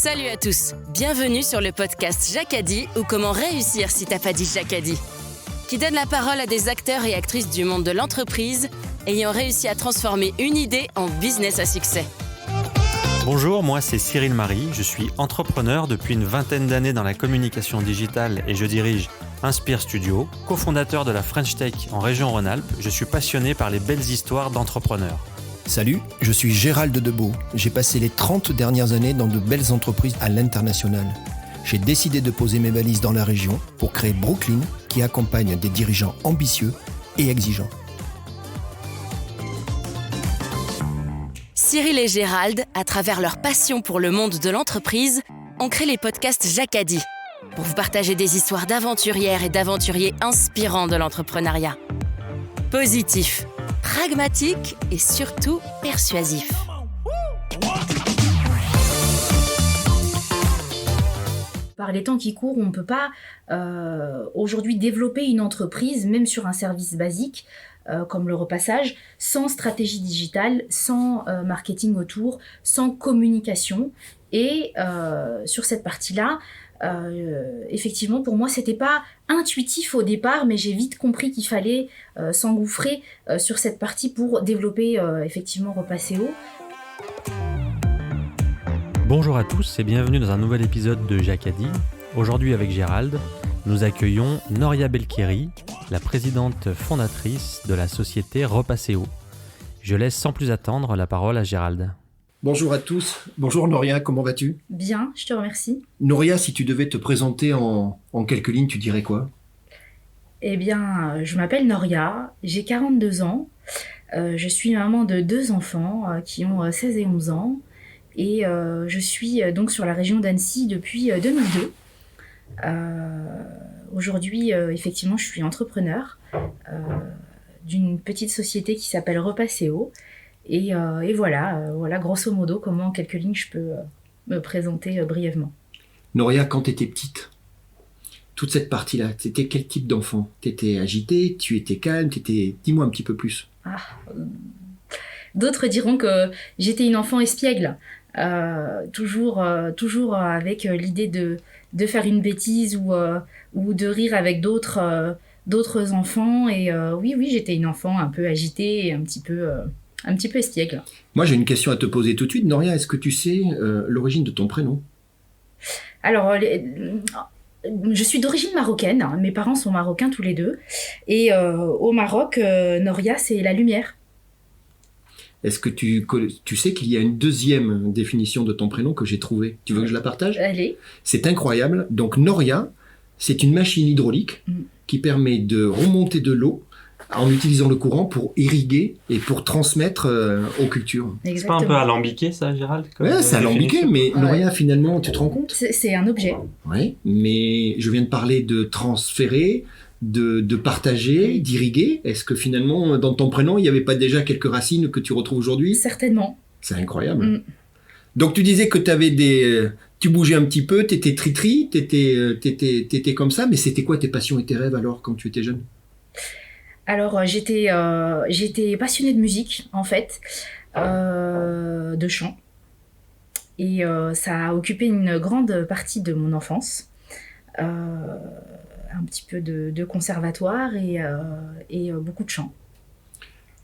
Salut à tous, bienvenue sur le podcast Jacadi ou comment réussir si t'as pas dit Jacadi, qui donne la parole à des acteurs et actrices du monde de l'entreprise ayant réussi à transformer une idée en business à succès. Bonjour, moi c'est Cyril Marie, je suis entrepreneur depuis une vingtaine d'années dans la communication digitale et je dirige Inspire Studio, cofondateur de la French Tech en région Rhône-Alpes. Je suis passionné par les belles histoires d'entrepreneurs. Salut, je suis Gérald Debeau. J'ai passé les 30 dernières années dans de belles entreprises à l'international. J'ai décidé de poser mes valises dans la région pour créer Brooklyn, qui accompagne des dirigeants ambitieux et exigeants. Cyril et Gérald, à travers leur passion pour le monde de l'entreprise, ont créé les podcasts Jacadi pour vous partager des histoires d'aventurières et d'aventuriers inspirants de l'entrepreneuriat. Positifs, pragmatiques et surtout persuasifs. Par les temps qui courent, on ne peut pas aujourd'hui développer une entreprise, même sur un service basique, comme le repassage, sans stratégie digitale, sans marketing autour, sans communication. Et sur cette partie-là, effectivement, pour moi, c'était pas intuitif au départ, mais j'ai vite compris qu'il fallait s'engouffrer sur cette partie pour développer effectivement Repasseo. Bonjour à tous et bienvenue dans un nouvel épisode de Jacadi. Aujourd'hui avec Gérald, nous accueillons Noria Belkiri, la présidente fondatrice de la société Repasseo. Je laisse sans plus attendre la parole à Gérald. Bonjour à tous. Bonjour Noria, comment vas-tu ? Bien, je te remercie. Noria, si tu devais te présenter en quelques lignes, tu dirais quoi ? Eh bien, je m'appelle Noria, j'ai 42 ans. Je suis maman de 2 enfants qui ont 16 et 11 ans. Et je suis donc sur la région d'Annecy depuis 2002. Aujourd'hui, effectivement, je suis entrepreneur d'une petite société qui s'appelle Repasseo. Et voilà, grosso modo, comment en quelques lignes je peux me présenter brièvement. Noria, quand tu étais petite, toute cette partie-là, t'étais quel type d'enfant ? T'étais agitée, tu étais calme, dis-moi un petit peu plus. D'autres diront que j'étais une enfant espiègle, toujours avec l'idée de faire une bêtise ou de rire avec d'autres enfants. Et oui, j'étais une enfant un peu agitée et un petit peu espiègle. Moi, j'ai une question à te poser tout de suite. Noria, est-ce que tu sais l'origine de ton prénom ? Alors, je suis d'origine marocaine. Mes parents sont marocains tous les deux. Et au Maroc, Noria, c'est la lumière. Est-ce que tu sais qu'il y a une deuxième définition de ton prénom que j'ai trouvée ? Tu veux que je la partage ? Allez. C'est incroyable. Donc, Noria, c'est une machine hydraulique qui permet de remonter de l'eau en utilisant le courant pour irriguer et pour transmettre aux cultures. Exactement. C'est pas un peu alambiqué ça, Gérald ? Ouais, c'est alambiqué, mais Noria, finalement, tu te rends compte ? C'est un objet. Oui, mais je viens de parler de transférer, de partager, d'irriguer. Est-ce que finalement, dans ton prénom, il n'y avait pas déjà quelques racines que tu retrouves aujourd'hui ? Certainement. C'est incroyable. Donc tu disais que tu bougeais un petit peu, t'étais tri-tri, t'étais comme ça, mais c'était quoi tes passions et tes rêves alors quand tu étais jeune ? Alors j'étais passionnée de musique en fait, de chant, et ça a occupé une grande partie de mon enfance. Un petit peu de conservatoire et beaucoup de chant.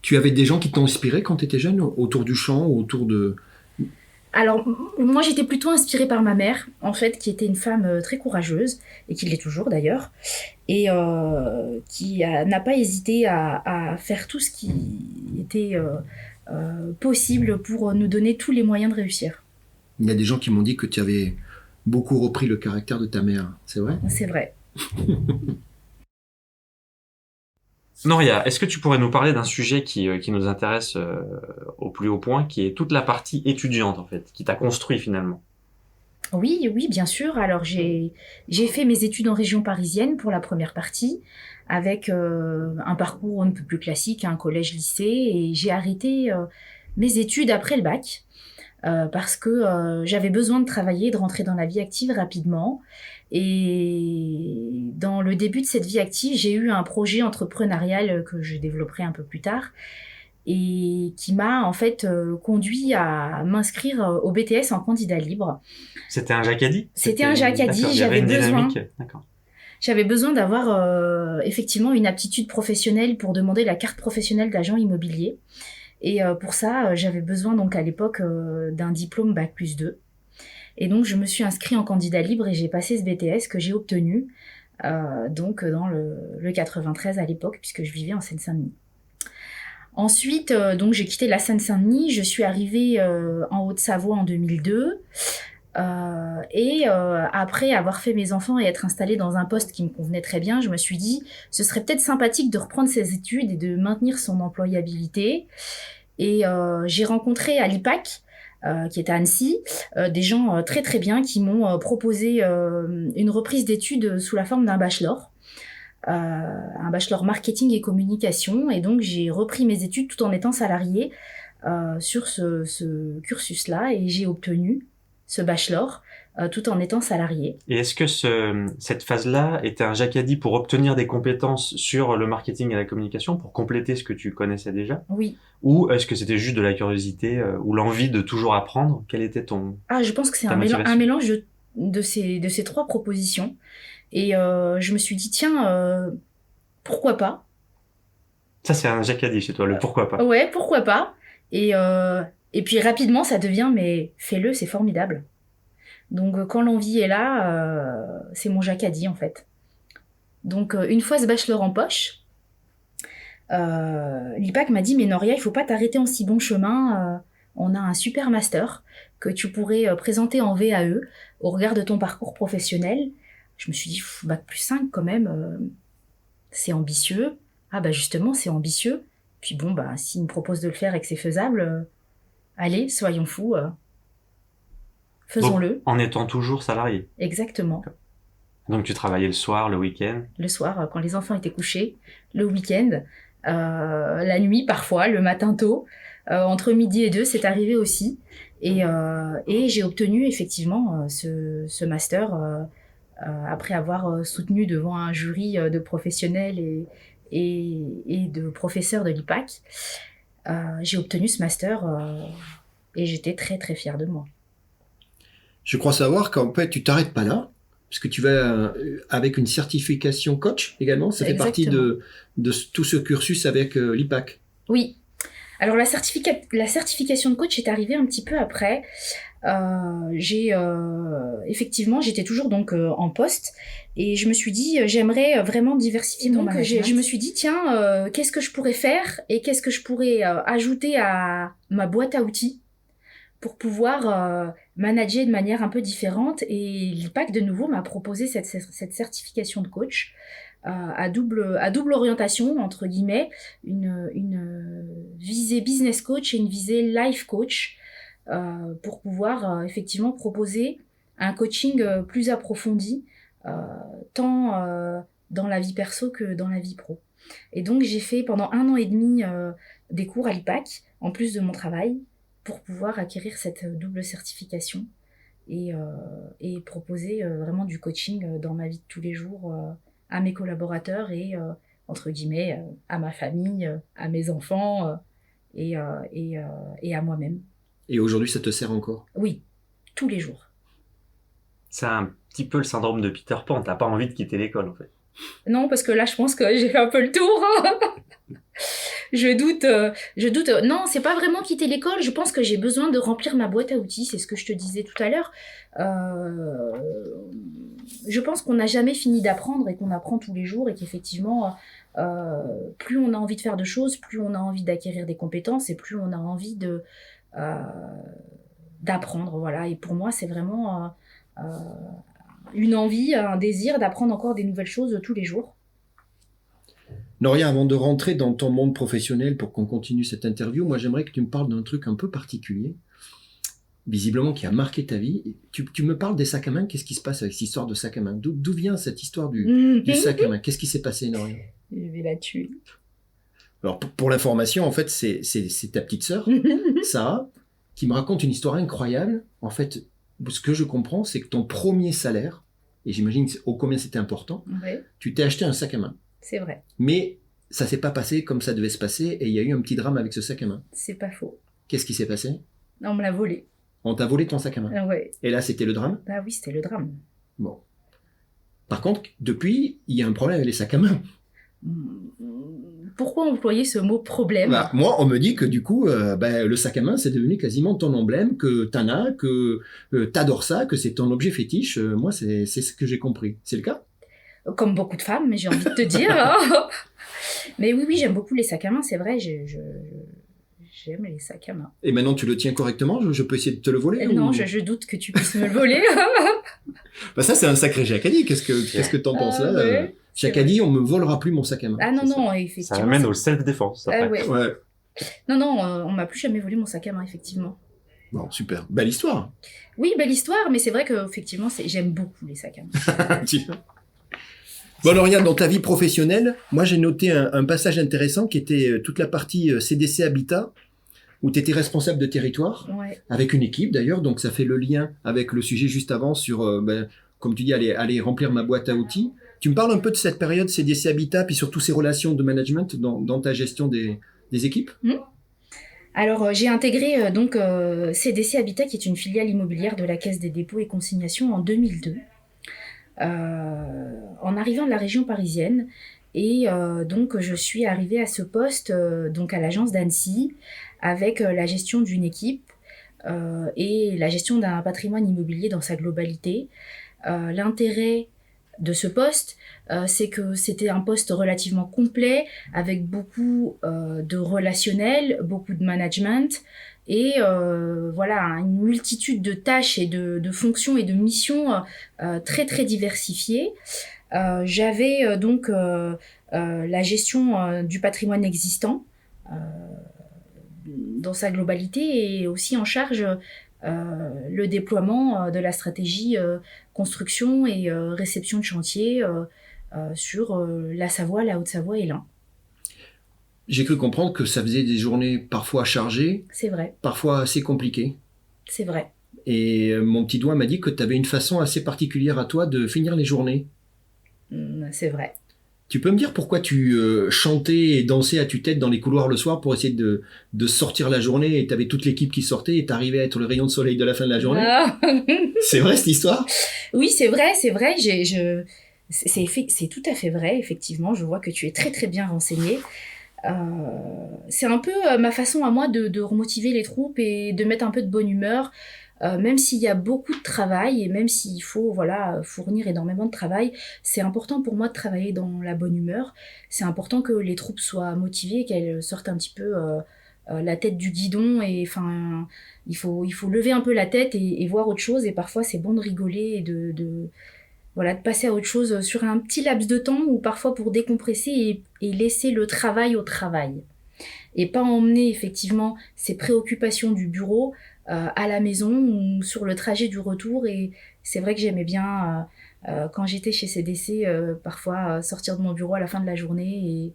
Tu avais des gens qui t'ont inspiré quand tu étais jeune, autour du chant, autour de... Alors, moi j'étais plutôt inspirée par ma mère, en fait, qui était une femme très courageuse, et qui l'est toujours d'ailleurs, et qui n'a pas hésité à faire tout ce qui était possible pour nous donner tous les moyens de réussir. Il y a des gens qui m'ont dit que tu avais beaucoup repris le caractère de ta mère, c'est vrai ? C'est vrai. Noria, est-ce que tu pourrais nous parler d'un sujet qui nous intéresse au plus haut point, qui est toute la partie étudiante en fait, qui t'a construit finalement ? Oui, bien sûr. Alors j'ai fait mes études en région parisienne pour la première partie, avec un parcours un peu plus classique, un collège-lycée, et j'ai arrêté mes études après le bac. Parce que j'avais besoin de travailler, de rentrer dans la vie active rapidement. Et dans le début de cette vie active, j'ai eu un projet entrepreneurial que je développerai un peu plus tard. et qui m'a en fait conduit à m'inscrire au BTS en candidat libre. C'était un Jacadi ? C'était un Jacadi, D'accord, il y avait une dynamique. D'accord. J'avais besoin d'avoir effectivement une aptitude professionnelle pour demander la carte professionnelle d'agent immobilier. Et pour ça, j'avais besoin donc à l'époque d'un diplôme Bac+2. Et donc je me suis inscrite en candidat libre et j'ai passé ce BTS que j'ai obtenu donc dans le 93 à l'époque, puisque je vivais en Seine-Saint-Denis. Ensuite, donc j'ai quitté la Seine-Saint-Denis, je suis arrivée en Haute-Savoie en 2002. Après avoir fait mes enfants et être installée dans un poste qui me convenait très bien, je me suis dit ce serait peut-être sympathique de reprendre ses études et de maintenir son employabilité. Et j'ai rencontré à l'IPAC, qui est à Annecy, des gens très très bien qui m'ont proposé une reprise d'études sous la forme d'un bachelor. Un bachelor marketing et communication, et donc j'ai repris mes études tout en étant salariée sur ce cursus-là, et j'ai obtenu ce bachelor tout en étant salariée. Et est-ce que cette phase-là était un Jacadi pour obtenir des compétences sur le marketing et la communication, pour compléter ce que tu connaissais déjà ? Oui. Ou est-ce que c'était juste de la curiosité ou l'envie de toujours apprendre ? Quel était ton... Je pense que c'est un mélange de ces trois propositions. Et je me suis dit, tiens, pourquoi pas ? Ça, c'est un Jacadi chez toi, le pourquoi pas. Ouais, pourquoi pas ? Et puis rapidement, ça devient, mais fais-le, c'est formidable. Donc quand l'envie est là, c'est mon Jacadi en fait. Donc une fois ce bachelor en poche, l'IPAC m'a dit, mais Noria, il faut pas t'arrêter en si bon chemin. On a un super master que tu pourrais présenter en VAE au regard de ton parcours professionnel. Je me suis dit, Bac+5 quand même, c'est ambitieux. Justement, c'est ambitieux. Puis bon, s'il me propose de le faire et que c'est faisable, allez, soyons fous, faisons-le. Donc, en étant toujours salarié. Exactement. Donc tu travaillais le soir, le week-end ? Le soir, quand les enfants étaient couchés, le week-end, la nuit parfois, le matin tôt, entre midi et 2, c'est arrivé aussi. Et j'ai obtenu effectivement ce master après avoir soutenu devant un jury de professionnels et de professeurs de l'IPAC. J'ai obtenu ce master et j'étais très très fière de moi. Je crois savoir qu'en fait tu t'arrêtes pas là, parce que tu vas avec une certification coach également, ça fait partie de tout ce cursus avec l'IPAC. Oui. Alors la certification de coach est arrivée un petit peu après. Effectivement, j'étais toujours donc en poste et je me suis dit j'aimerais vraiment diversifier mon management. Je me suis dit tiens, qu'est-ce que je pourrais faire et qu'est-ce que je pourrais ajouter à ma boîte à outils pour pouvoir manager de manière un peu différente. Et l'IPAC de nouveau m'a proposé cette certification de coach à double orientation, entre guillemets, une visée business coach et une visée life coach, pour pouvoir effectivement proposer un coaching plus approfondi, tant dans la vie perso que dans la vie pro. Et donc j'ai fait pendant 1 an et demi des cours à l'IPAC, en plus de mon travail, pour pouvoir acquérir cette double certification et proposer vraiment du coaching dans ma vie de tous les jours à mes collaborateurs et entre guillemets à ma famille, à mes enfants et à moi-même. Et aujourd'hui, ça te sert encore ? Oui, tous les jours. C'est un petit peu le syndrome de Peter Pan, t'as pas envie de quitter l'école en fait. Non, parce que là, je pense que j'ai fait un peu le tour. Je doute. Non, c'est pas vraiment quitter l'école. Je pense que j'ai besoin de remplir ma boîte à outils. C'est ce que je te disais tout à l'heure. Je pense qu'on n'a jamais fini d'apprendre et qu'on apprend tous les jours et qu'effectivement, plus on a envie de faire de choses, plus on a envie d'acquérir des compétences et plus on a envie d'apprendre. Voilà. Et pour moi, c'est vraiment une envie, un désir d'apprendre encore des nouvelles choses tous les jours. Noria, avant de rentrer dans ton monde professionnel pour qu'on continue cette interview, moi j'aimerais que tu me parles d'un truc un peu particulier, visiblement qui a marqué ta vie. Tu me parles des sacs à main, qu'est-ce qui se passe avec cette histoire de sac à main ? D'où vient cette histoire du sac à main ? Qu'est-ce qui s'est passé, Noria ? Je vais la tuer. Alors pour l'information, en fait, c'est ta petite sœur, Sarah, qui me raconte une histoire incroyable. En fait, ce que je comprends, c'est que ton premier salaire, et j'imagine combien c'était important, ouais. Tu t'es acheté un sac à main. C'est vrai. Mais ça s'est pas passé comme ça devait se passer et il y a eu un petit drame avec ce sac à main. C'est pas faux. Qu'est-ce qui s'est passé? Non, on me l'a volé. On t'a volé ton sac à main. Ah ouais. Et là, c'était le drame? Ah oui, c'était le drame. Bon. Par contre, depuis, il y a un problème avec les sacs à main. Pourquoi employer ce mot problème? Bah, moi, on me dit que du coup, le sac à main, c'est devenu quasiment ton emblème, que t'en as, que t'adores ça, que c'est ton objet fétiche. Moi, c'est ce que j'ai compris. C'est le cas? Comme beaucoup de femmes, mais j'ai envie de te dire. Hein. Mais oui, j'aime beaucoup les sacs à main, c'est vrai. J'aime les sacs à main. Et maintenant, tu le tiens correctement? Je peux essayer de te le voler? Non, je doute que tu puisses me le voler. Bah ça, c'est un sacré Jacadi. Qu'est-ce que t'en penses là? Ouais, Jacadi, on me volera plus mon sac à main. Ah non, C'est non, ça effectivement. amène au self-défense. Ah ouais. Ouais. Non, on m'a plus jamais volé mon sac à main, effectivement. Bon, super. Belle histoire. Oui, belle histoire, mais c'est vrai que effectivement, j'aime beaucoup les sacs à main. Bon, alors, regarde, dans ta vie professionnelle, moi, j'ai noté un passage intéressant qui était toute la partie CDC Habitat, où tu étais responsable de territoire, Ouais. avec une équipe d'ailleurs, donc ça fait le lien avec le sujet juste avant sur, comme tu dis, aller remplir ma boîte à outils. Tu me parles un peu de cette période CDC Habitat, puis surtout ces relations de management dans ta gestion des équipes? Alors, j'ai intégré CDC Habitat, qui est une filiale immobilière de la Caisse des dépôts et consignations en 2002, en arrivant de la région parisienne. Et donc, je suis arrivée à ce poste, donc à l'agence d'Annecy, avec la gestion d'une équipe et la gestion d'un patrimoine immobilier dans sa globalité. L'intérêt de ce poste, c'est que c'était un poste relativement complet, avec beaucoup de relationnel, beaucoup de management, et voilà, une multitude de tâches et de fonctions et de missions très très diversifiées. J'avais donc la gestion du patrimoine existant dans sa globalité, et aussi en charge le déploiement de la stratégie construction et réception de chantier sur la Savoie, la Haute-Savoie et l'Ain. J'ai cru comprendre que ça faisait des journées parfois chargées, C'est vrai, parfois assez compliquées. c'est vrai. Et mon petit doigt m'a dit que tu avais une façon assez particulière à toi de finir les journées. C'est vrai. Tu peux me dire pourquoi tu chantais et dansais à tue-tête dans les couloirs le soir pour essayer de sortir la journée, et tu avais toute l'équipe qui sortait et t'arrivais à être le rayon de soleil de la fin de la journée? Ah. C'est vrai cette histoire? Oui, c'est vrai. C'est tout à fait vrai, effectivement. Je vois que tu es très très bien renseigné. C'est un peu ma façon à moi de remotiver les troupes et de mettre un peu de bonne humeur. Même s'il y a beaucoup de travail et même s'il faut fournir énormément de travail, c'est important pour moi de travailler dans la bonne humeur. C'est important que les troupes soient motivées, qu'elles sortent un petit peu la tête du guidon, et enfin il faut lever un peu la tête et voir autre chose, et parfois c'est bon de rigoler et de passer à autre chose sur un petit laps de temps, ou parfois pour décompresser et laisser le travail au travail. Et pas emmener effectivement ces préoccupations du bureau à la maison ou sur le trajet du retour. Et c'est vrai que j'aimais bien, quand j'étais chez CDC, parfois sortir de mon bureau à la fin de la journée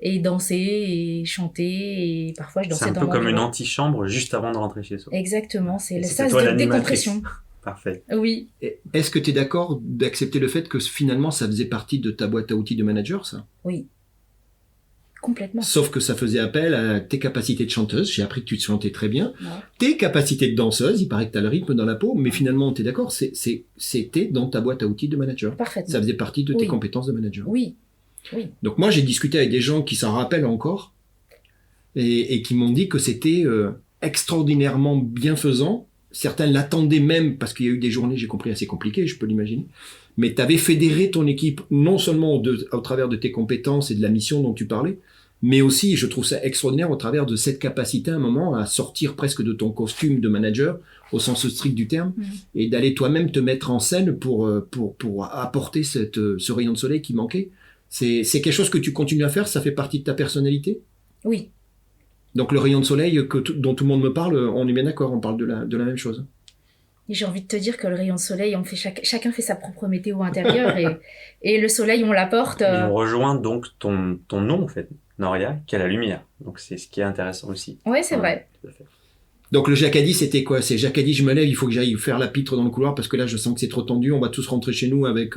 et danser et chanter. Et parfois je dansais dans mon bureau. C'est un peu comme une antichambre juste avant de rentrer chez soi. Exactement, c'est le C'était sas toi de l'animatrice. décompression. Parfait. Oui. Et est-ce que tu es d'accord d'accepter le fait que finalement ça faisait partie de ta boîte à outils de manager, ça? Oui. Complètement. Sauf que ça faisait appel à tes capacités de chanteuse. J'ai appris que tu te chantais très bien. Ouais. Tes capacités de danseuse, il paraît que tu as le rythme dans la peau, mais finalement, tu es d'accord, c'était dans ta boîte à outils de manager. Parfaitement. Ça faisait partie de tes Oui. compétences de manager. Oui. Oui. Donc moi, j'ai discuté avec des gens qui s'en rappellent encore et qui m'ont dit que c'était extraordinairement bienfaisant. Certains l'attendaient même parce qu'il y a eu des journées, j'ai compris, assez compliquées, je peux l'imaginer. Mais tu avais fédéré ton équipe non seulement au travers de tes compétences et de la mission dont tu parlais, mais aussi, je trouve ça extraordinaire, au travers de cette capacité à un moment à sortir presque de ton costume de manager, au sens strict du terme, et d'aller toi-même te mettre en scène pour apporter ce rayon de soleil qui manquait. C'est quelque chose que tu continues à faire, ça fait partie de ta personnalité? Oui. Donc le rayon de soleil dont tout le monde me parle, on est bien d'accord, on parle de la même chose. Et j'ai envie de te dire que le rayon de soleil, chacun fait sa propre météo intérieure, et le soleil, on l'apporte. Et on rejoint donc ton nom, en fait, Noria, qui a la lumière. Donc c'est ce qui est intéressant aussi. Ouais, c'est vrai. Tout à fait. Donc le Jacadi, c'était quoi? C'est Jacadi, je me lève, il faut que j'aille faire la pitre dans le couloir parce que là je sens que c'est trop tendu, on va tous rentrer chez nous avec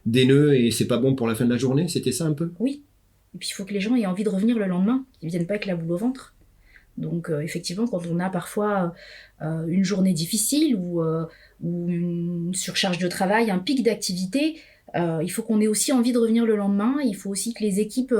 des nœuds et c'est pas bon pour la fin de la journée. C'était ça un peu? Oui. Et puis il faut que les gens aient envie de revenir le lendemain, qu'ils ne viennent pas avec la boule au ventre. Donc effectivement, quand on a parfois une journée difficile ou une surcharge de travail, un pic d'activité, il faut qu'on ait aussi envie de revenir le lendemain. Il faut aussi que les équipes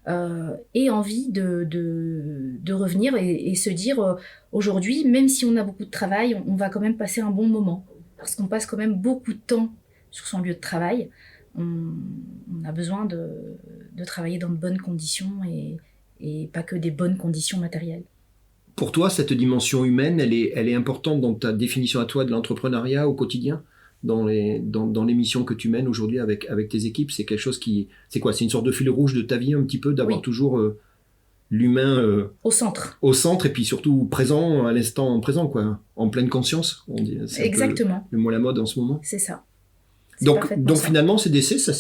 aient envie de revenir et se dire aujourd'hui, même si on a beaucoup de travail, on va quand même passer un bon moment. Parce qu'on passe quand même beaucoup de temps sur son lieu de travail. On a besoin de travailler dans de bonnes conditions et pas que des bonnes conditions matérielles. Pour toi, cette dimension humaine, elle est importante dans ta définition à toi de l'entrepreneuriat au quotidien, dans les missions que tu mènes aujourd'hui avec tes équipes. C'est quelque chose c'est quoi? C'est une sorte de fil rouge de ta vie un petit peu, d'avoir toujours l'humain au centre, et puis surtout présent à l'instant présent, quoi, en pleine conscience. On dit, c'est exactement le mot à la mode en ce moment. C'est ça. Donc finalement, CDC, ça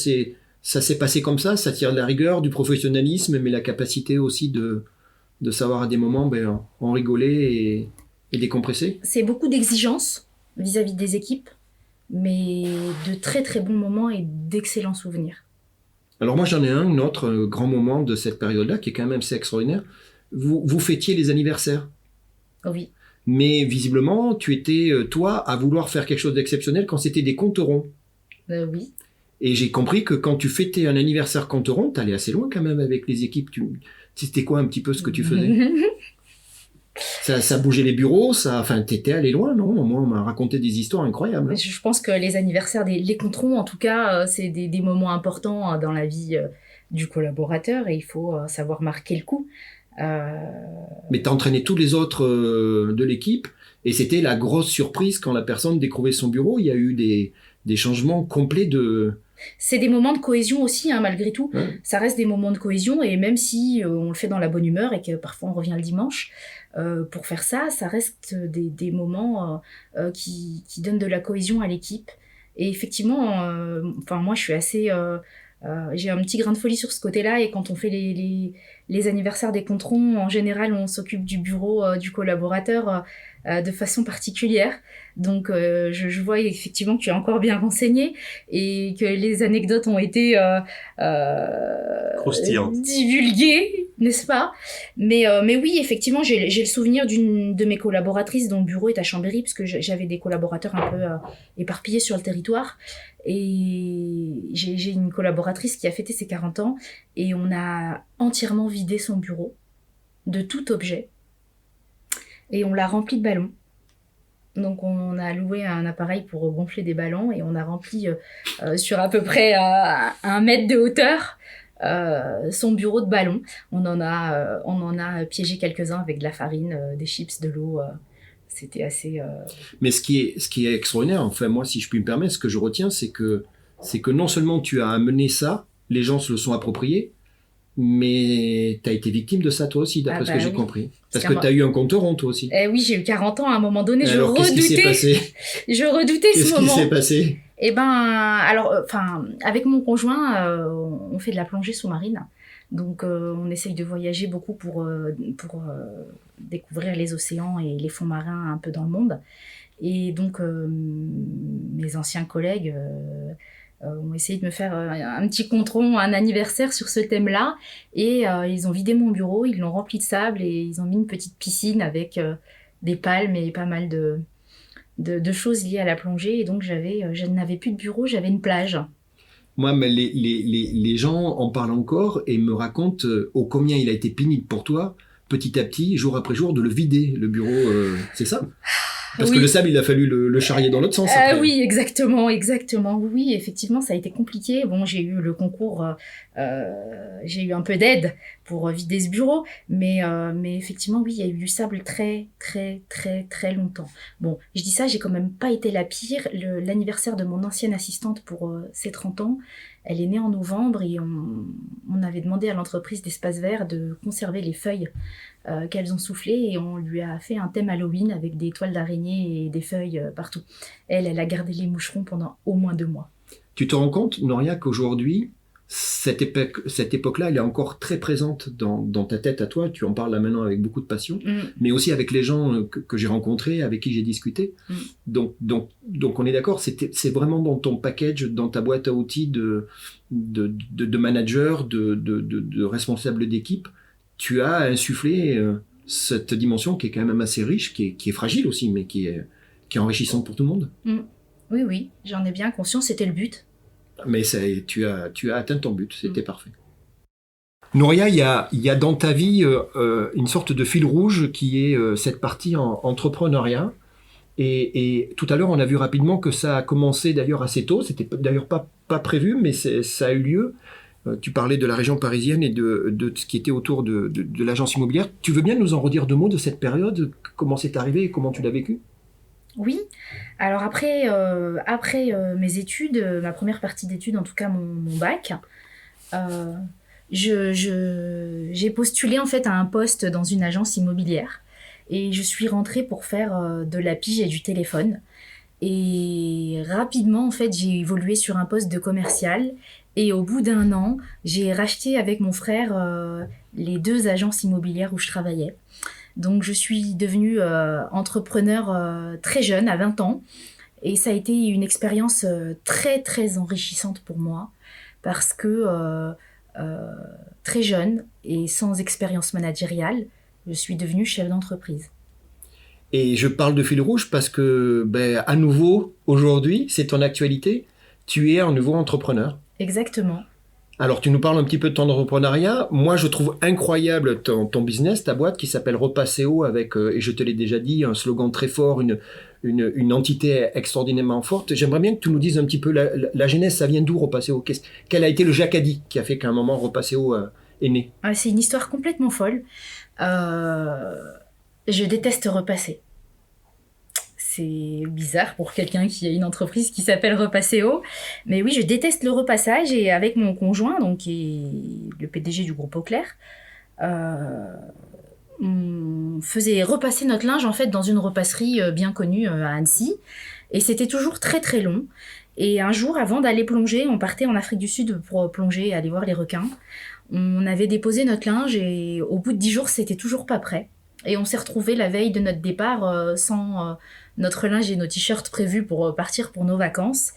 s'est passé comme ça tire de la rigueur, du professionnalisme, mais la capacité aussi de savoir à des moments en rigoler et décompresser. C'est beaucoup d'exigences vis-à-vis des équipes, mais de très très bons moments et d'excellents souvenirs. Alors moi j'en ai un autre grand moment de cette période-là qui est quand même assez extraordinaire. Vous fêtiez les anniversaires. Oh oui. Mais visiblement, tu étais, toi, à vouloir faire quelque chose d'exceptionnel quand c'était des comptes ronds. Oui. Et j'ai compris que quand tu fêtais un anniversaire compte rond, t'allais assez loin quand même avec les équipes. C'était quoi un petit peu ce que tu faisais? Ça bougeait les bureaux, t'étais allé loin, non? Moi, on m'a raconté des histoires incroyables. Je pense que les anniversaires, les comptes ronds, en tout cas, c'est des moments importants dans la vie du collaborateur et il faut savoir marquer le coup. Mais t'as entraîné tous les autres de l'équipe et c'était la grosse surprise quand la personne découvrait son bureau. Il y a eu des changements complets de... C'est des moments de cohésion aussi, malgré tout. Ouais. Ça reste des moments de cohésion et même si on le fait dans la bonne humeur et que parfois on revient le dimanche, pour faire ça reste des moments qui donnent de la cohésion à l'équipe. Et effectivement, moi je suis assez... j'ai un petit grain de folie sur ce côté-là et quand on fait les anniversaires des comptes ronds, en général on s'occupe du bureau du collaborateur de façon particulière. Donc je vois effectivement que tu es encore bien renseigné et que les anecdotes ont été divulguées, n'est-ce pas? Mais oui, effectivement, j'ai le souvenir d'une de mes collaboratrices dont le bureau est à Chambéry, parce que j'avais des collaborateurs un peu éparpillés sur le territoire. Et j'ai une collaboratrice qui a fêté ses 40 ans et on a entièrement vidé son bureau de tout objet et on l'a rempli de ballons. Donc on a loué un appareil pour gonfler des ballons et on a rempli sur à peu près 1 mètre de hauteur son bureau de ballons. On en a piégé quelques-uns avec de la farine, des chips, de l'eau. C'était assez... Mais ce qui est extraordinaire, enfin moi si je puis me permettre, ce que je retiens, c'est que non seulement tu as amené ça, les gens se le sont appropriés, mais tu as été victime de ça toi aussi, d'après ce que j'ai compris. Parce que tu as eu un compte rond toi aussi. Oui, j'ai eu 40 ans à un moment donné, alors, je redoutais ce moment. Qu'est-ce qui s'est passé? Avec mon conjoint, on fait de la plongée sous-marine. Donc on essaye de voyager beaucoup pour découvrir les océans et les fonds marins un peu dans le monde. Et donc mes anciens collègues ont essayé de me faire un petit compte rond, un anniversaire sur ce thème-là. Et ils ont vidé mon bureau, ils l'ont rempli de sable et ils ont mis une petite piscine avec des palmes et pas mal de choses liées à la plongée. Et donc je n'avais plus de bureau, j'avais une plage. Moi, mais les gens en parlent encore et me racontent ô combien il a été pénible pour toi, petit à petit, jour après jour, de le vider, le bureau. C'est ça? Parce que le sable, il a fallu le charrier dans l'autre sens. Oui, exactement. Oui, effectivement, ça a été compliqué. Bon, j'ai eu le concours, j'ai eu un peu d'aide pour vider ce bureau, mais effectivement, oui, il y a eu du sable très, très, très, très longtemps. Bon, je dis ça, j'ai quand même pas été la pire. L'anniversaire de mon ancienne assistante pour ses 30 ans, elle est née en novembre et on avait demandé à l'entreprise d'Espace Vert de conserver les feuilles qu'elles ont soufflées et on lui a fait un thème Halloween avec des toiles d'araignée et des feuilles partout. Elle a gardé les moucherons pendant au moins 2 mois. Tu te rends compte, Noria, qu'aujourd'hui, cette époque-là, elle est encore très présente dans ta tête à toi. Tu en parles là maintenant avec beaucoup de passion, mais aussi avec les gens que j'ai rencontrés, avec qui j'ai discuté. Donc on est d'accord, c'est vraiment dans ton package, dans ta boîte à outils de manager, de responsable d'équipe, tu as insufflé cette dimension qui est quand même assez riche, qui est fragile aussi, mais qui est enrichissante pour tout le monde. Oui, j'en ai bien conscience, c'était le but. Mais tu as atteint ton but, c'était parfait. Nouria, il y a dans ta vie une sorte de fil rouge qui est cette partie en entrepreneuriat. Et tout à l'heure, on a vu rapidement que ça a commencé d'ailleurs assez tôt. C'était d'ailleurs pas prévu, mais ça a eu lieu. Tu parlais de la région parisienne et de ce qui était autour de l'agence immobilière. Tu veux bien nous en redire 2 mots de cette période? Comment c'est arrivé et comment tu l'as vécu? Oui, alors après mes études, ma première partie d'études, en tout cas mon bac, j'ai postulé en fait à un poste dans une agence immobilière et je suis rentrée pour faire de la pige et du téléphone. Et rapidement, en fait, j'ai évolué sur un poste de commercial et au bout d'1 an, j'ai racheté avec mon frère les 2 agences immobilières où je travaillais. Donc je suis devenue entrepreneur très jeune, à 20 ans. Et ça a été une expérience très très enrichissante pour moi parce que très jeune et sans expérience managériale, je suis devenue chef d'entreprise. Et je parle de fil rouge parce que, à nouveau, aujourd'hui, c'est ton actualité, tu es un nouveau entrepreneur. Exactement. Alors, tu nous parles un petit peu de ton entrepreneuriat. Moi, je trouve incroyable ton business, ta boîte qui s'appelle Repasséo avec, et je te l'ai déjà dit, un slogan très fort, une entité extraordinairement forte. J'aimerais bien que tu nous dises un petit peu la genèse, ça vient d'où Repasséo? Quel a été le Jacadi qui a fait qu'à un moment Repasséo est né? C'est une histoire complètement folle. Je déteste repasser. C'est bizarre pour quelqu'un qui a une entreprise qui s'appelle Repasséo. Mais oui, je déteste le repassage et avec mon conjoint, donc qui est le PDG du groupe Auclair, on faisait repasser notre linge en fait dans une repasserie bien connue à Annecy. Et c'était toujours très très long. Et un jour, avant d'aller plonger, on partait en Afrique du Sud pour plonger et aller voir les requins. On avait déposé notre linge et au bout de 10 jours, c'était toujours pas prêt. Et on s'est retrouvés la veille de notre départ sans notre linge et nos t-shirts prévus pour partir pour nos vacances.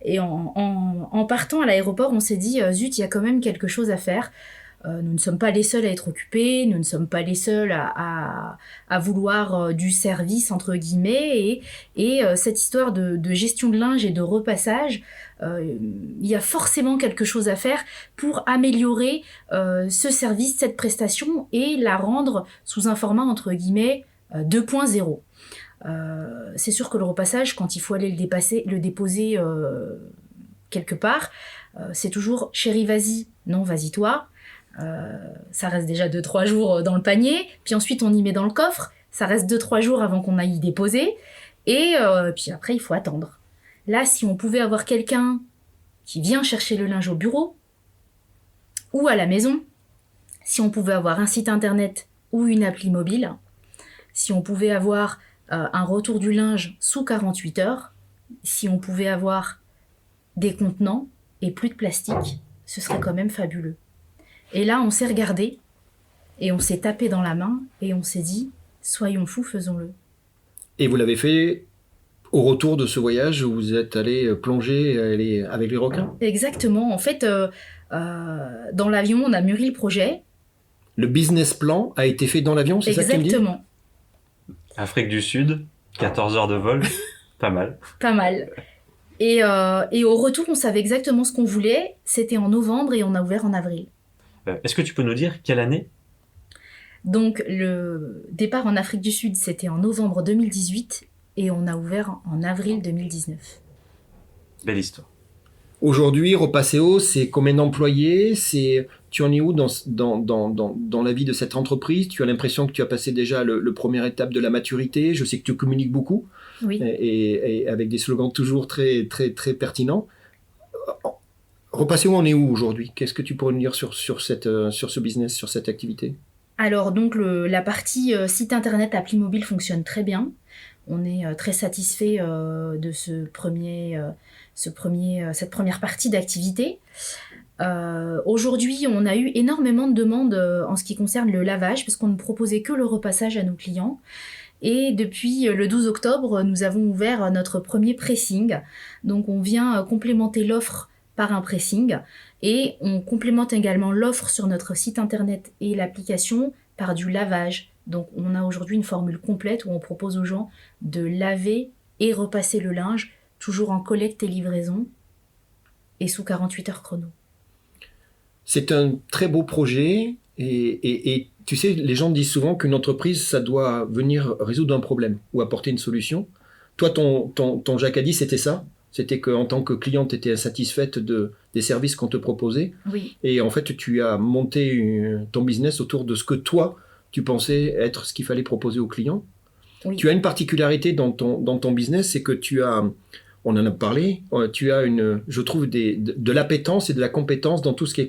Et en partant à l'aéroport, on s'est dit « Zut, il y a quand même quelque chose à faire ». Nous ne sommes pas les seuls à être occupés, nous ne sommes pas les seuls à vouloir du service, entre guillemets, et cette histoire de gestion de linge et de repassage, il y a forcément quelque chose à faire pour améliorer ce service, cette prestation, et la rendre sous un format, entre guillemets, 2.0. C'est sûr que le repassage, quand il faut aller le déposer quelque part, c'est toujours « chérie, vas-y », non, vas-y toi. Ça reste déjà 2-3 jours dans le panier, puis ensuite on y met dans le coffre, ça reste 2-3 jours avant qu'on aille y déposer, et puis après il faut attendre. Là, si on pouvait avoir quelqu'un qui vient chercher le linge au bureau ou à la maison, si on pouvait avoir un site internet ou une appli mobile, si on pouvait avoir un retour du linge sous 48 heures, si on pouvait avoir des contenants et plus de plastique, ce serait quand même fabuleux. Et là, on s'est regardé et on s'est tapé dans la main et on s'est dit « soyons fous, faisons-le ». Et vous l'avez fait au retour de ce voyage où vous êtes allé plonger avec les requins? Exactement. En fait, dans l'avion, on a mûri le projet. Le business plan a été fait dans l'avion, c'est ça que tu me dis? Exactement. Afrique du Sud, 14 heures de vol, pas mal. Pas mal. Et au retour, on savait exactement ce qu'on voulait. C'était en novembre et on a ouvert en avril. Est-ce que tu peux nous dire quelle année? Donc, le départ en Afrique du Sud, c'était en novembre 2018 et on a ouvert en avril 2019. Belle histoire. Aujourd'hui, Repasséo, c'est combien d'employés? Tu en es où dans la vie de cette entreprise? Tu as l'impression que tu as passé déjà le première étape de la maturité. Je sais que tu communiques beaucoup. Oui. Et avec des slogans toujours très, très, très pertinents. Repasséo, on est où aujourd'hui? Qu'est-ce que tu pourrais nous dire sur ce business, sur cette activité? Alors donc la partie site internet appli mobile fonctionne très bien. On est très satisfait de cette première partie d'activité. Aujourd'hui, on a eu énormément de demandes en ce qui concerne le lavage, parce qu'on ne proposait que le repassage à nos clients. Et depuis le 12 octobre, nous avons ouvert notre premier pressing. Donc on vient complémenter l'offre par un pressing. Et on complémente également l'offre sur notre site internet et l'application par du lavage. Donc on a aujourd'hui une formule complète où on propose aux gens de laver et repasser le linge, toujours en collecte et livraison, et sous 48 heures chrono. C'est un très beau projet et tu sais, les gens disent souvent qu'une entreprise, ça doit venir résoudre un problème ou apporter une solution. Toi, ton Jacadi, c'était ça? C'était qu'en tant que cliente, tu étais insatisfaite des services qu'on te proposait. Oui. Et en fait, tu as monté ton business autour de ce que toi, tu pensais être ce qu'il fallait proposer aux clients. Oui. Tu as une particularité dans ton business, c'est que tu as, on en a parlé, tu as je trouve de l'appétence et de la compétence dans tout ce qui est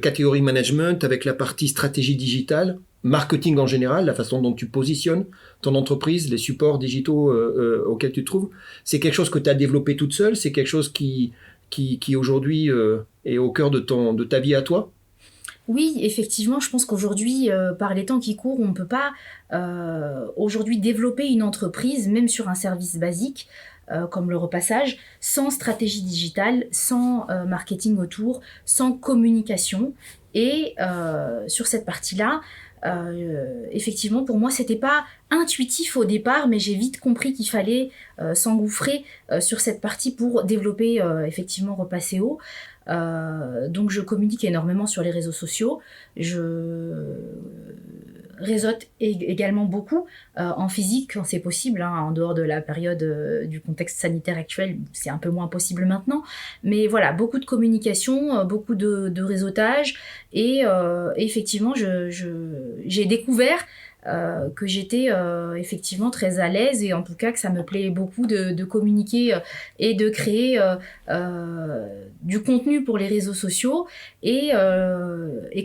catégorie management, avec la partie stratégie digitale, marketing en général, la façon dont tu positionnes ton entreprise, les supports digitaux auxquels tu te trouves. C'est quelque chose que tu as développé toute seule, c'est quelque chose qui aujourd'hui est au cœur de ta vie à toi. Oui, effectivement, je pense qu'aujourd'hui, par les temps qui courent, on ne peut pas aujourd'hui développer une entreprise, même sur un service basique, comme le repassage, sans stratégie digitale, sans marketing autour, sans communication. Et sur cette partie-là, effectivement, pour moi, c'était pas intuitif au départ, mais j'ai vite compris qu'il fallait s'engouffrer sur cette partie pour développer effectivement Repasseo. Donc je communique énormément sur les réseaux sociaux, je réseaute également beaucoup en physique quand c'est possible, hein, en dehors de la période du contexte sanitaire actuel, c'est un peu moins possible maintenant, mais voilà, beaucoup de communication, beaucoup de réseautage, et effectivement j'ai découvert que j'étais effectivement très à l'aise, et en tout cas que ça me plaît beaucoup de communiquer et de créer du contenu pour les réseaux sociaux, et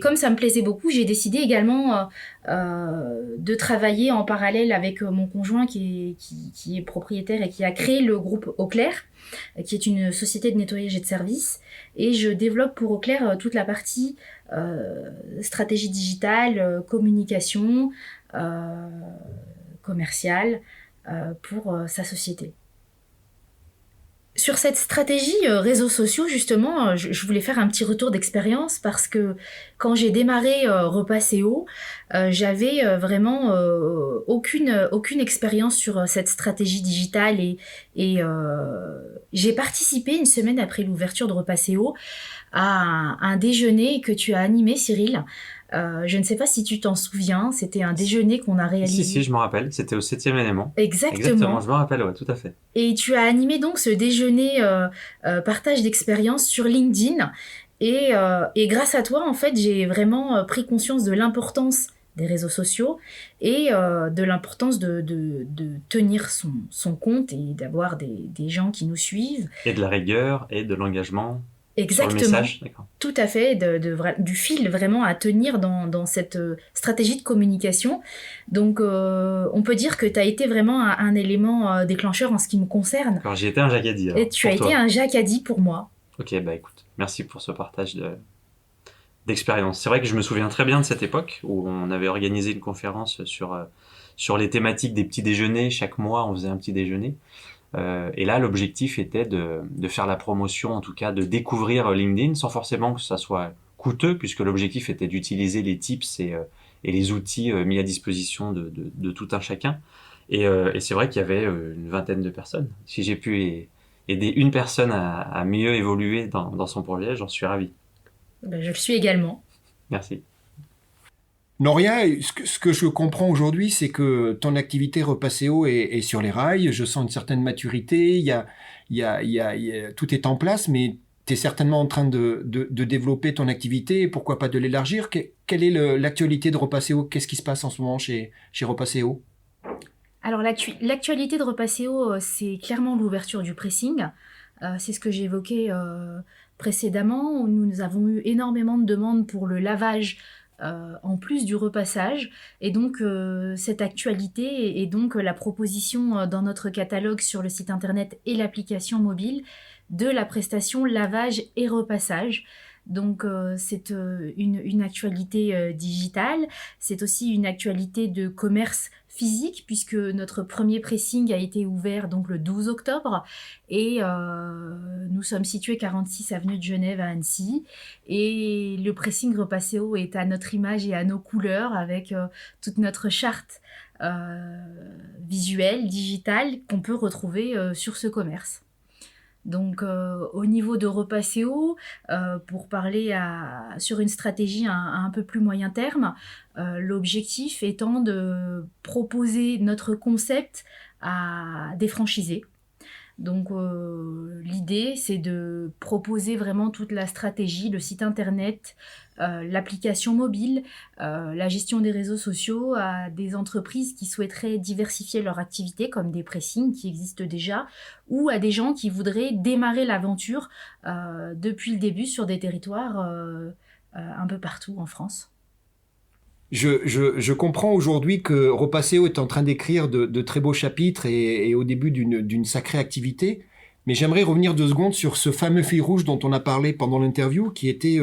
comme ça me plaisait beaucoup, j'ai décidé également de travailler en parallèle avec mon conjoint qui est propriétaire et qui a créé le groupe Auclair, qui est une société de nettoyage et de services, et je développe pour Auclair toute la partie stratégie digitale, communication, commerciale pour sa société. Sur cette stratégie réseaux sociaux, justement, je voulais faire un petit retour d'expérience, parce que quand j'ai démarré Repasseo, j'avais vraiment aucune expérience sur cette stratégie digitale, et j'ai participé une semaine après l'ouverture de Repasseo à un déjeuner que tu as animé, Cyril. Je ne sais pas si tu t'en souviens, c'était un déjeuner qu'on a réalisé. Si, je me rappelle, c'était au 7e élément. Exactement, je me rappelle, ouais, tout à fait. Et tu as animé donc ce déjeuner partage d'expérience sur LinkedIn, et grâce à toi, en fait, j'ai vraiment pris conscience de l'importance des réseaux sociaux, et de l'importance de tenir son compte et d'avoir des gens qui nous suivent. Et de la rigueur et de l'engagement. Exactement, sur le message, d'accord. Tout à fait, du fil vraiment à tenir dans cette stratégie de communication. Donc on peut dire que tu as été vraiment un élément déclencheur en ce qui me concerne. Alors j'ai été un Jacadi. Et tu as été un Jacadi pour moi. Ok, bah écoute, merci pour ce partage d'expérience. C'est vrai que je me souviens très bien de cette époque où on avait organisé une conférence sur les thématiques des petits déjeuners. Chaque mois, on faisait un petit déjeuner. Et là, l'objectif était de faire la promotion, en tout cas de découvrir LinkedIn, sans forcément que ça soit coûteux, puisque l'objectif était d'utiliser les tips et les outils mis à disposition de tout un chacun. Et c'est vrai qu'il y avait une vingtaine de personnes. Si j'ai pu aider une personne à mieux évoluer dans son projet, j'en suis ravi. Ben, je le suis également. Merci. Noria, ce que je comprends aujourd'hui, c'est que ton activité Repasseo est sur les rails. Je sens une certaine maturité. Tout est en place, mais tu es certainement en train de développer ton activité, et pourquoi pas de l'élargir. Quelle est l'actualité de Repasseo? Qu'est-ce qui se passe en ce moment chez Repasseo? Alors l'actualité de Repasseo, c'est clairement l'ouverture du pressing. C'est ce que j'évoquais précédemment. Nous avons eu énormément de demandes pour le lavage en plus du repassage, et donc cette actualité et donc la proposition dans notre catalogue sur le site internet et l'application mobile de la prestation lavage et repassage. Donc c'est une actualité digitale, c'est aussi une actualité de commerce physique puisque notre premier pressing a été ouvert donc le 12 octobre et nous sommes situés 46 avenue de Genève à Annecy et le pressing Repasséo est à notre image et à nos couleurs avec toute notre charte visuelle, digitale qu'on peut retrouver sur ce commerce. Donc au niveau de Repasséo, pour parler sur une stratégie à un peu plus moyen terme, l'objectif étant de proposer notre concept à des franchisés. Donc l'idée c'est de proposer vraiment toute la stratégie, le site internet, l'application mobile, la gestion des réseaux sociaux à des entreprises qui souhaiteraient diversifier leur activité comme des pressings qui existent déjà ou à des gens qui voudraient démarrer l'aventure depuis le début sur des territoires un peu partout en France. Je comprends aujourd'hui que Repasséo est en train d'écrire de très beaux chapitres et au début d'une sacrée activité. Mais j'aimerais revenir 2 secondes sur ce fameux fil rouge dont on a parlé pendant l'interview, qui était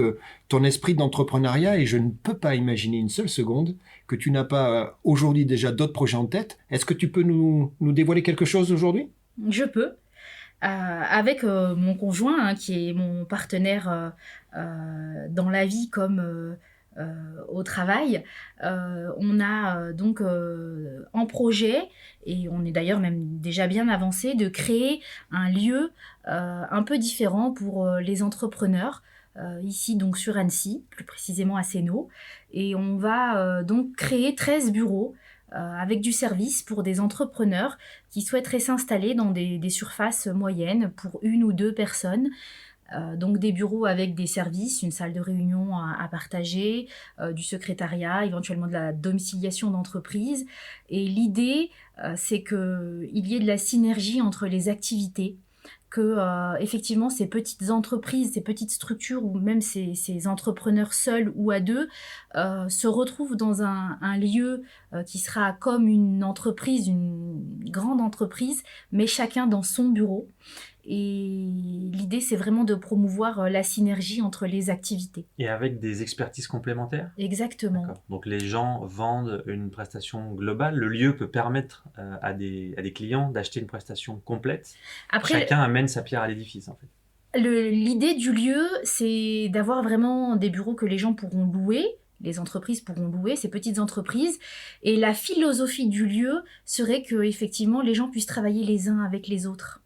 ton esprit d'entrepreneuriat. Et je ne peux pas imaginer une seule seconde que tu n'as pas aujourd'hui déjà d'autres projets en tête. Est-ce que tu peux nous dévoiler quelque chose aujourd'hui ? Je peux. Avec mon conjoint, qui est mon partenaire dans la vie comme au travail, on a donc en projet, et on est d'ailleurs même déjà bien avancé, de créer un lieu un peu différent pour les entrepreneurs, ici donc sur Annecy, plus précisément à Sénaux, et on va donc créer 13 bureaux avec du service pour des entrepreneurs qui souhaiteraient s'installer dans des surfaces moyennes pour 1 ou 2 personnes. Donc des bureaux avec des services, une salle de réunion à partager, du secrétariat, éventuellement de la domiciliation d'entreprise. Et l'idée, c'est qu'il y ait de la synergie entre les activités, que effectivement ces petites entreprises, ces petites structures ou même ces entrepreneurs seuls ou à deux se retrouvent dans un lieu qui sera comme une entreprise, une grande entreprise, mais chacun dans son bureau. Et l'idée, c'est vraiment de promouvoir la synergie entre les activités. Et avec des expertises complémentaires ? Exactement. D'accord. Donc les gens vendent une prestation globale. Le lieu peut permettre à des clients d'acheter une prestation complète. Après, chacun amène sa pierre à l'édifice, en fait. L'idée du lieu, c'est d'avoir vraiment des bureaux que les gens pourront louer. Les entreprises pourront louer, ces petites entreprises. Et la philosophie du lieu serait que, effectivement, les gens puissent travailler les uns avec les autres.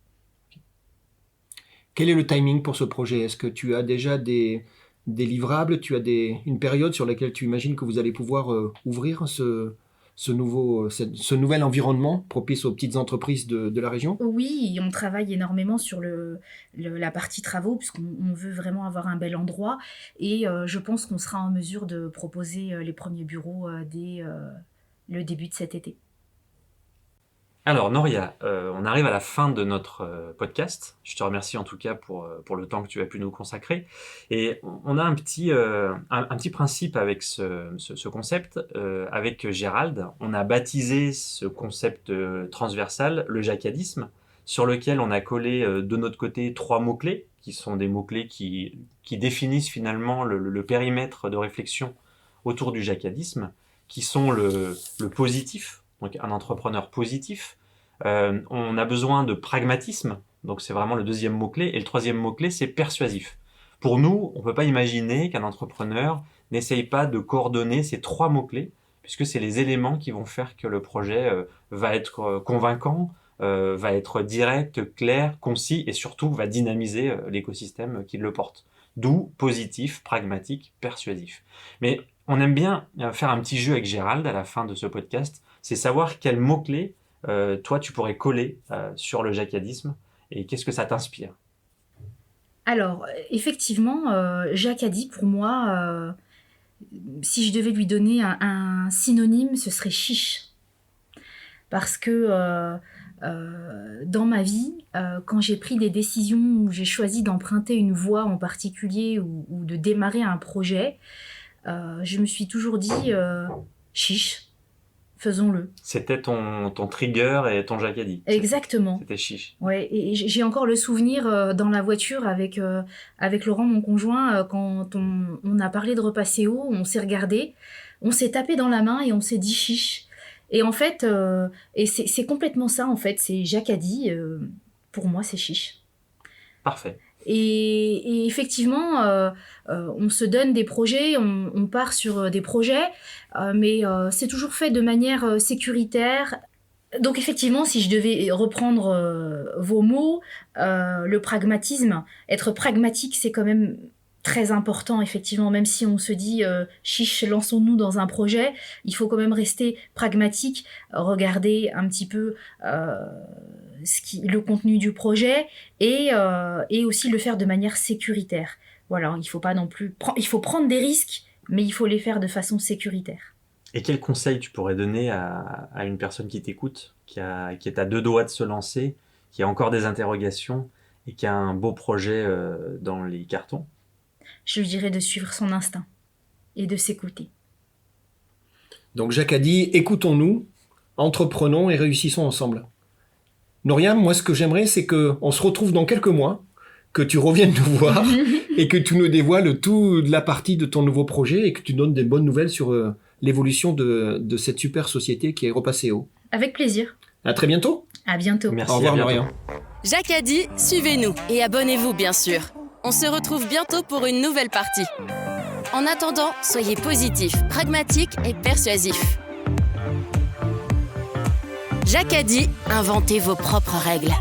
Quel est le timing pour ce projet ? Est-ce que tu as déjà des livrables ? Tu as une période sur laquelle tu imagines que vous allez pouvoir ouvrir ce nouvel environnement propice aux petites entreprises de la région ? Oui, on travaille énormément sur la partie travaux puisqu'on veut vraiment avoir un bel endroit et je pense qu'on sera en mesure de proposer les premiers bureaux dès le début de cet été. Alors Noria, on arrive à la fin de notre podcast. Je te remercie en tout cas pour le temps que tu as pu nous consacrer. Et on a un petit principe avec ce concept. Avec Gérald, on a baptisé ce concept transversal le jacadisme, sur lequel on a collé de notre côté 3 mots-clés, qui sont des mots-clés qui définissent finalement le périmètre de réflexion autour du jacadisme, qui sont le positif, donc un entrepreneur positif. On a besoin de pragmatisme, donc c'est vraiment le 2e mot-clé, et le 3e mot-clé, c'est persuasif. Pour nous, on ne peut pas imaginer qu'un entrepreneur n'essaye pas de coordonner ces 3 mots-clés, puisque c'est les éléments qui vont faire que le projet va être convaincant, va être direct, clair, concis, et surtout va dynamiser l'écosystème qui le porte. D'où positif, pragmatique, persuasif. Mais on aime bien faire un petit jeu avec Gérald à la fin de ce podcast, c'est savoir quels mots-clés toi tu pourrais coller sur le jacadisme et qu'est-ce que ça t'inspire ? Alors, effectivement, jacadi pour moi, si je devais lui donner un synonyme, ce serait chiche. Parce que dans ma vie, quand j'ai pris des décisions où j'ai choisi d'emprunter une voie en particulier ou de démarrer un projet, je me suis toujours dit chiche. faisons-le. C'était ton trigger et ton Jacadi. Exactement. C'était chiche. Ouais, et j'ai encore le souvenir dans la voiture avec Laurent, mon conjoint, quand on a parlé de repas CO, on s'est regardé, on s'est tapé dans la main et on s'est dit chiche. Et en fait, et c'est complètement ça en fait, c'est Jacadi, pour moi c'est chiche. Parfait. Et effectivement, on se donne des projets, on part sur des projets, mais c'est toujours fait de manière sécuritaire. Donc effectivement, si je devais reprendre vos mots, le pragmatisme, être pragmatique, c'est quand même très important, effectivement, même si on se dit chiche, lançons-nous dans un projet, il faut quand même rester pragmatique, regarder un petit peu le contenu du projet et aussi le faire de manière sécuritaire. Voilà, il faut pas non plus il faut prendre des risques, mais il faut les faire de façon sécuritaire. Et quel conseil tu pourrais donner à une personne qui t'écoute, qui est à 2 doigts de se lancer, qui a encore des interrogations et qui a un beau projet dans les cartons? Je lui dirais de suivre son instinct et de s'écouter. Donc Jacques a dit, écoutons-nous, entreprenons et réussissons ensemble. Noriam, moi ce que j'aimerais, c'est qu'on se retrouve dans quelques mois, que tu reviennes nous voir et que tu nous dévoiles toute la partie de ton nouveau projet et que tu donnes des bonnes nouvelles sur l'évolution de cette super société qui est Repas CO. Avec plaisir. À très bientôt. À bientôt. Merci, au revoir à bientôt. Noriam. Jacadi, suivez-nous et abonnez-vous bien sûr. On se retrouve bientôt pour une nouvelle partie. En attendant, soyez positifs, pragmatiques et persuasifs. Jacadi, inventez vos propres règles.